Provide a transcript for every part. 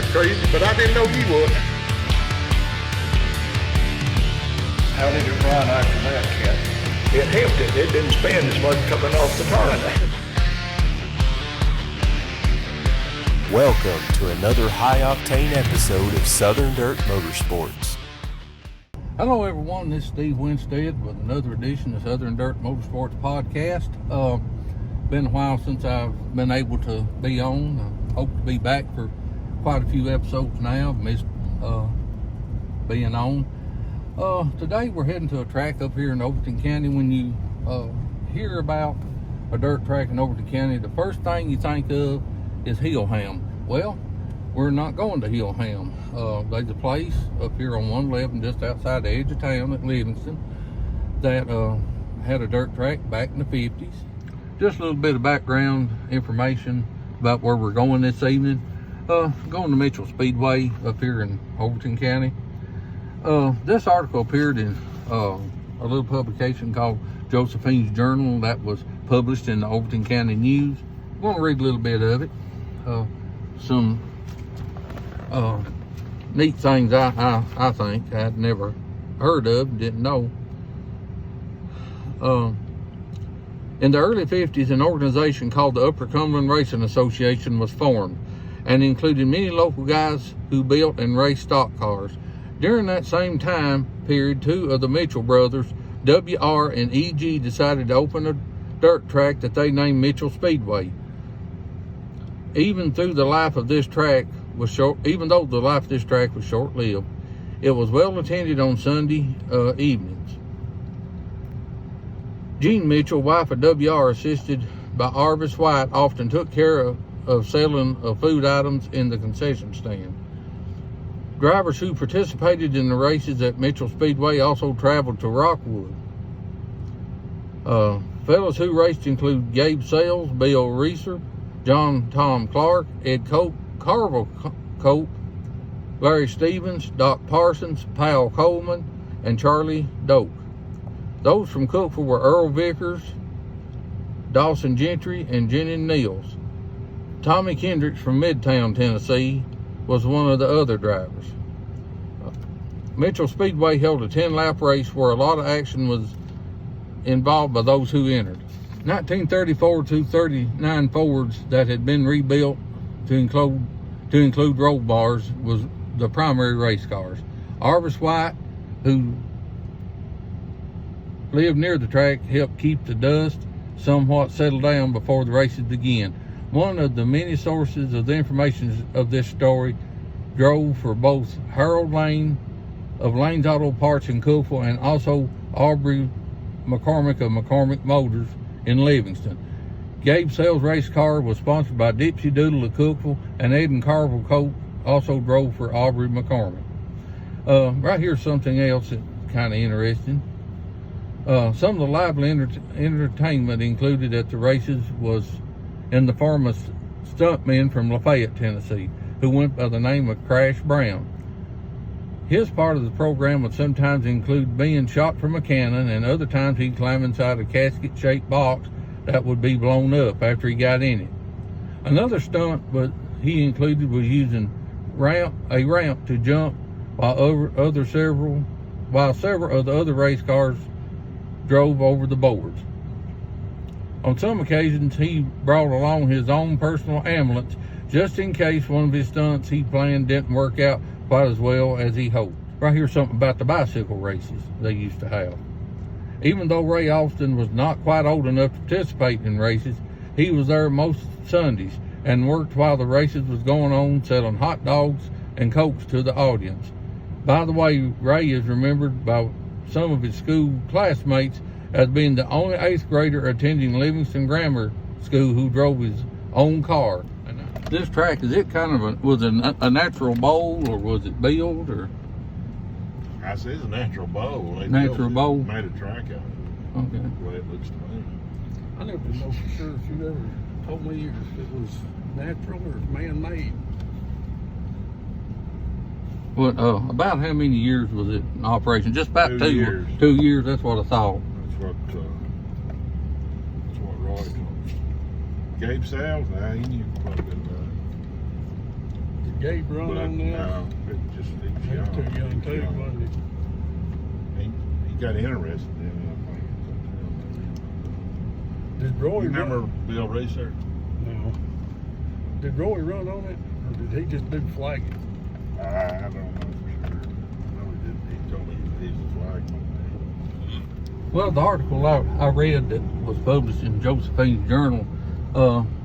crazy, but I didn't know you would. How did it run after that, Cat? It helped it. It didn't spin as much coming off the turn. Welcome to another high-octane episode of Southern Dirt Motorsports. Hello everyone, this is Steve Winstead with another edition of Southern Dirt Motorsports podcast. Been a while since I've been able to be on. I hope to be back for quite a few episodes now. Missed being on. Today we're heading to a track up here in Overton County. When you hear about a dirt track in Overton County, the first thing you think of is Hillham. Well, we're not going to Hillham. There's a place up here on 111 just outside the edge of town at Livingston that had a dirt track back in the 50s. Just a little bit of background information about where we're going this evening. Going to Mitchell Speedway up here in Overton County. This article appeared in a little publication called Josephine's Journal that was published in the Overton County News. I'm going to read a little bit of it. Some neat things I think I'd never heard of, didn't know. In the early 50s, an organization called the Upper Cumberland Racing Association was formed and included many local guys who built and raced stock cars. During that same time period, two of the Mitchell brothers, W.R. and E.G., decided to open a dirt track that they named Mitchell Speedway. Even though the life of this track was short-lived, it was well attended on Sunday evenings. Jean Mitchell, wife of W.R., assisted by Arvis White, often took care of selling food items in the concession stand. Drivers who participated in the races at Mitchell Speedway also traveled to Rockwood. Fellows who raced include Gabe Sales, Bill Reeser, John Tom Clark, Ed Cope, Carvel Cope, Larry Stevens, Doc Parsons, Powell Coleman, and Charlie Doak. Those from Cookville were Earl Vickers, Dawson Gentry, and Jenny Niels. Tommy Kendricks from Midtown, Tennessee, was one of the other drivers. Mitchell Speedway held a 10-lap race where a lot of action was involved by those who entered. 1934 to 39 Fords that had been rebuilt to include roll bars was the primary race cars. Arvis White, who lived near the track, helped keep the dust somewhat settled down before the races began. One of the many sources of the information of this story drove for both Harold Lane of Lane's Auto Parts in Cookville and also Aubrey McCormick of McCormick Motors in Livingston. Gabe Sales' race car was sponsored by Dipsy Doodle of Cookville, and Ed and Carvel Cope also drove for Aubrey McCormick. Right here's something else that's kind of interesting. Some of the lively entertainment included at the races was in the form of stuntmen from Lafayette, Tennessee, who went by the name of Crash Brown. His part of the program would sometimes include being shot from a cannon, and other times he'd climb inside a casket-shaped box that would be blown up after he got in it. Another stunt he included was using a ramp to jump while several of the other race cars drove over the boards. On some occasions, he brought along his own personal ambulance just in case one of his stunts he planned didn't work out quite as well as he hoped. Right here's something about the bicycle races they used to have. Even though Ray Austin was not quite old enough to participate in races, he was there most Sundays and worked while the races was going on, selling hot dogs and cokes to the audience. By the way, Ray is remembered by some of his school classmates as being the only 8th grader attending Livingston Grammar School who drove his own car. This track, is it kind of was it a natural bowl, or was it built, or? I say it's a natural bowl. Natural bowl? Made a track out of it. Okay. The way it looks to me. I never know for sure if you ever told me if it was natural or man-made. What, about how many years was it in operation? Just about 2 years. 2 years, that's what I thought. That's what Roy told me. Gabe Sales, he knew quite a bit about it. Did Gabe run on that? No, it just He was too young too, wasn't He got interested in he? Did Roy it. You remember run? Bill Reeser? No. Did Roy run on it, or did he just do flagging? I don't know for sure. No, he didn't. He told me he's a flag one Well, the article I read that was published in Josephine's Journal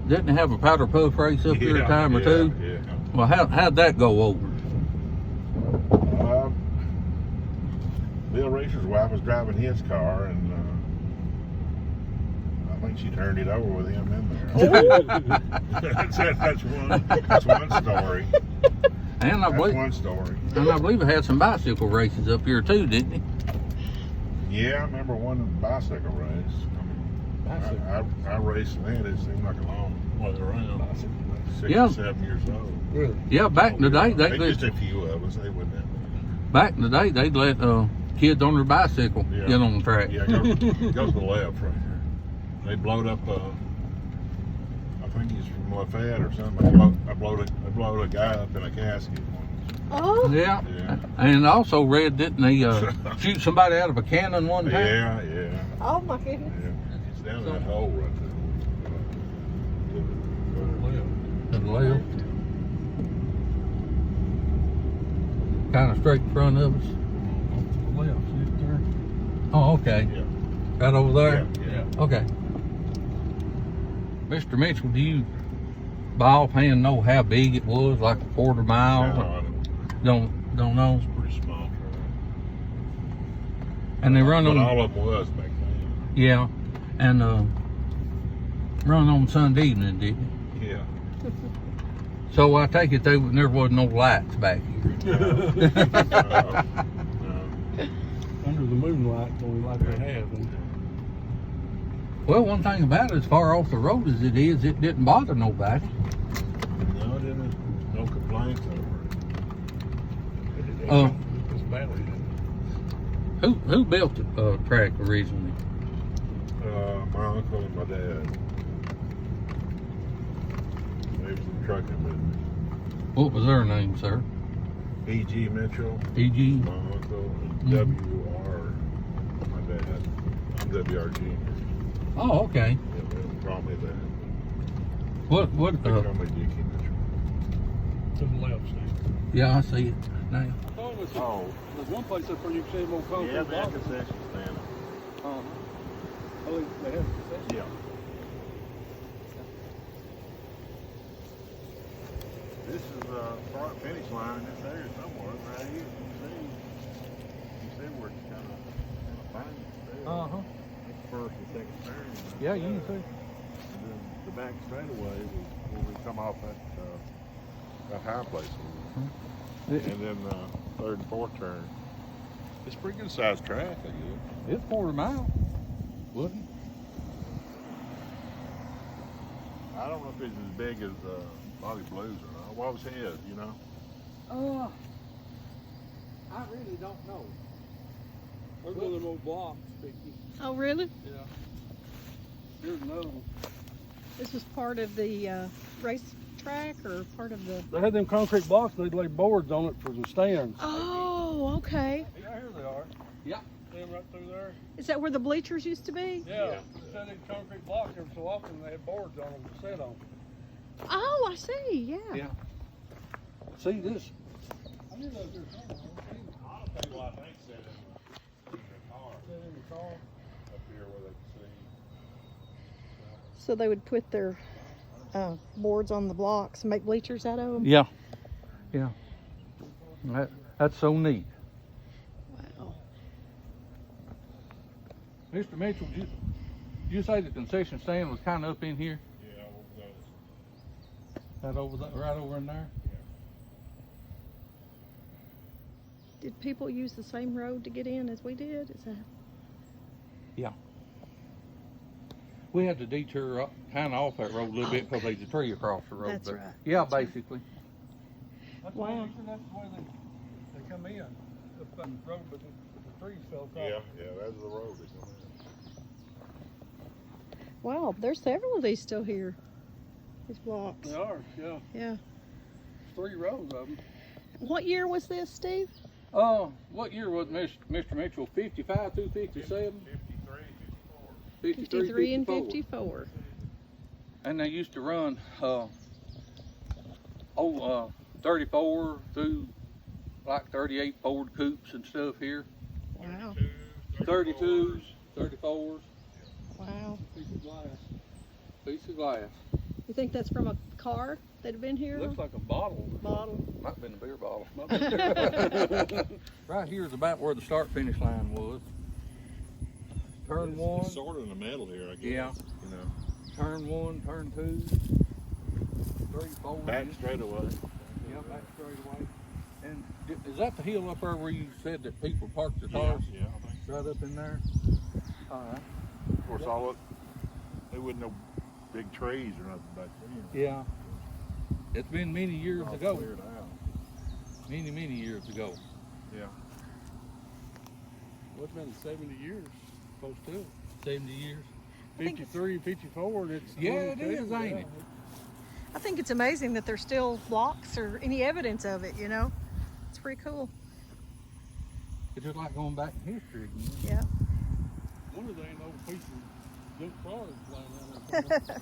didn't it have a powder puff race up day. here a time or two. Yeah. Well, how'd that go over? Bill Reeser's wife was driving his car, and I think she turned it over with him in there. that's one story. And I That's believe, one story. and I believe it had some bicycle races up here too, didn't it? Yeah, I remember one bicycle race. I raced then. It seemed like a long way around. 6 Yeah. or 7 years old. Really? Yeah, back in the day, Just a few of us. They wouldn't have. back in the day they'd let kids on their bicycle Yeah. get on the track. Yeah, go to the left right here. They blowed up. I think he's from Lafayette or something. I blowed a guy up in a casket once. Oh, Yeah. Yeah. And I also read, didn't they shoot somebody out of a cannon one time? Yeah. oh my goodness. Yeah. It's down that hole right To the left. Kind of straight in front of us. To the left, see it there? Oh, okay. there. Yeah. Right over there? Yeah. Okay. Mr. Mitchell, do you by offhand know how big it was, like a quarter mile? No, I don't. Don't know. It's pretty small. And they run But on, all of them was back then. yeah, and run on Sunday evening, didn't it? Yeah. So I take it there was no lights back here. No. Under the moonlight, only like they have. And Well, one thing about it, as far off the road as it is, it didn't bother nobody. No, didn't. No complaints over this valley. Who built the track originally? it. My uncle and my dad. They was in trucking with me. What was their name, sir? E.G. Mitchell, E.G. my uncle, and Mhm. W.R. my dad. I'm W.R. Jr. Oh, okay. Yeah, they don't call me that. What? They call me Dickie Mitchell. To the left, see. Yeah, I see it now. Oh, Oh. there's one place up where you can see them old concrete blocks. concession stand. Oh, they have concessions. Yeah. This is front finish line in this area somewhere, right here. You see where it's kind of fine. Uh-huh. That's first and second turn. Yeah, you can see. And then the back straightaway was when we come off that high place. And then third and fourth turn. It's a pretty good sized track, I guess. It's quarter mile. Wasn't it? I don't know if it's as big as Bobby Blues or not. What was his, you know? I really don't know. There's one of them old blocks, Vicky. Oh, really? Yeah. Here's another one. This was part of the racetrack or part of the. They had them concrete blocks, and they'd lay boards on it for the stands. Oh, okay. Yeah, here they are. Yeah. See them right through there? Is that where the bleachers used to be? Yeah. Instead of concrete blocks, every so often they had boards on them to sit on. Oh, I see. Yeah. Yeah. See this? I'll tell you what I think said in the car. In the car. Up here where they can see. So they would put their boards on the blocks and make bleachers out of them. Yeah. Yeah. That's so neat. Wow. Mr. Mitchell, did you say the concession stand was kind of up in here? Yeah, over those. Right over right over in there? Did people use the same road to get in as we did? Is that? Yeah. We had to detour kind of off that road a little bit because there's a tree across the road. That's but right. Yeah, That's right. basically. Wow. That's the way they come in. Up on the road, but the trees fell across. Yeah, that's the road they come in. Wow, there's several of these still here. These blocks. They are, yeah. Yeah. 3 rows of them. What year was this, Steve? What year was Mr. Mitchell? 55 through 57? 53 and 54. And they used to run 34 through like 38 Ford coupes and stuff here. Wow. 32s, 34s. Wow. Piece of glass. Piece of glass. You think that's from a car that had been here? Looks like a bottle. Bottle. Might have been a beer bottle. Right here is about where the start finish line was. Turn one. It's sort of in the middle here, I guess. Yeah. You know. Turn 1, turn 2, 3, 4. Back straightaway. Yeah, back straight away. And is that the hill up there where you said that people parked their cars? Yeah, I think so. Right up in there? All right. Of course, there wasn't no big trees or nothing back then. Yeah. It's been many years All ago. cleared out. Many, many years ago. Yeah. What's been 70 years? Close to it. 70 years. I think it's- 53, 54, and it's. Yeah, it is, ain't it? I think it's amazing that there's still blocks or any evidence of it, you know? It's pretty cool. It's just like going back in history again. Yeah. One of the ain't old piece of junk cars flying around there.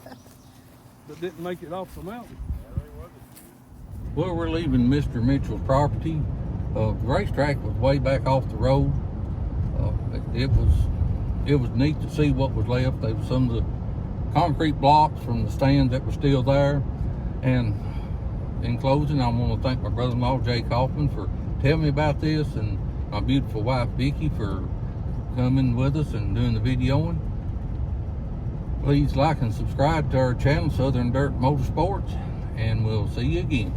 That didn't make it off the mountain. Well, we're leaving Mr. Mitchell's property. The racetrack was way back off the road. It was neat to see what was left. There was some of the concrete blocks from the stands that were still there. And in closing, I want to thank my brother-in-law, Jay Kaufman, for telling me about this, and my beautiful wife, Vicki, for coming with us and doing the videoing. Please like and subscribe to our channel, Southern Dirt Motorsports, and we'll see you again.